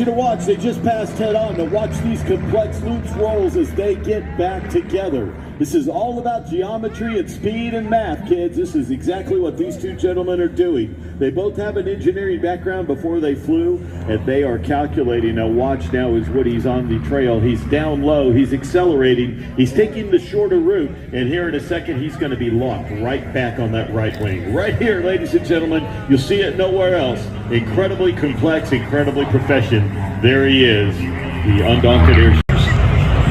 you to watch. They just passed head on. To watch these complex loops rolls as they get back together. This is all about geometry and speed and math, kids. This is exactly what these two gentlemen are doing. They both have an engineering background before they flew, and they are calculating. Now watch now as Woody's on the trail. He's down low, he's accelerating, he's taking the shorter route, and here in a second he's going to be locked right back on that right wing. Right here, ladies and gentlemen, you'll see it nowhere else. Incredibly complex, incredibly professional. There he is, the Undaunted Airshow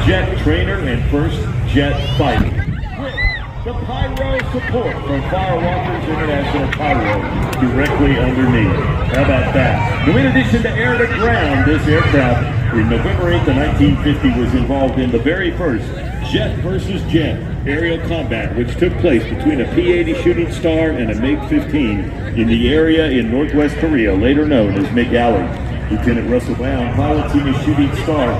jet trainer and first jet fighter. With the pyro support from Firewalkers International Pyro directly underneath. How about that? Now, in addition to air to ground, this aircraft in November 8th of 1950 was involved in the very first jet versus jet aerial combat, which took place between a P-80 Shooting Star and a MiG-15 in the area in Northwest Korea, later known as MiG Alley. Lieutenant Russell Brown piloting a Shooting Star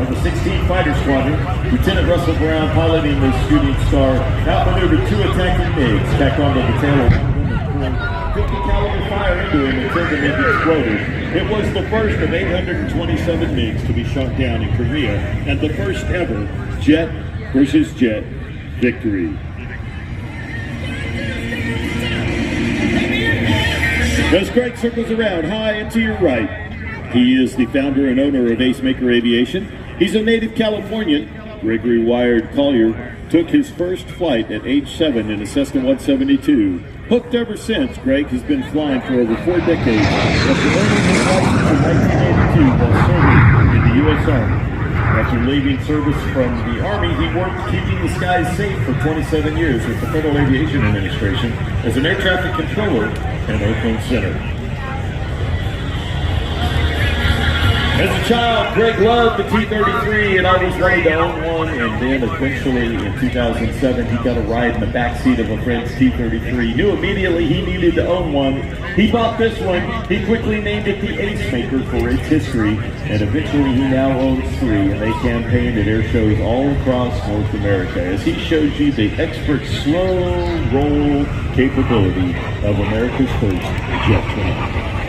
of the 16th Fighter Squadron. Lieutenant Russell Brown piloting the Shooting Star outmaneuvered two attacking MiGs, tacked onto the tail of one and poured 50 caliber fire into him until the MiG exploded. It was the first of 827 MiGs to be shot down in Korea, and the first ever jet versus jet victory. As Greg circles around high and to your right, he is the founder and owner of Ace Maker Aviation. He's a native Californian. Gregory Wired Collier took his first flight at age 7 in a Cessna 172. Hooked ever since, Greg has been flying for over 4 decades. After earning his license in 1982 while serving in the U.S. Army. After leaving service from the Army, he worked keeping the skies safe for 27 years with the Federal Aviation Administration as an air traffic controller in Oakland Center. As a child, Greg loved the T-33 and always wanted to own one, and then eventually in 2007 he got a ride in the backseat of a friend's T-33. He knew immediately he needed to own one. He bought this one. He quickly named it the Ace Maker for its history, and eventually he now owns 3, and they campaigned at air shows all across North America as he shows you the expert slow roll capability of America's first jet trainer.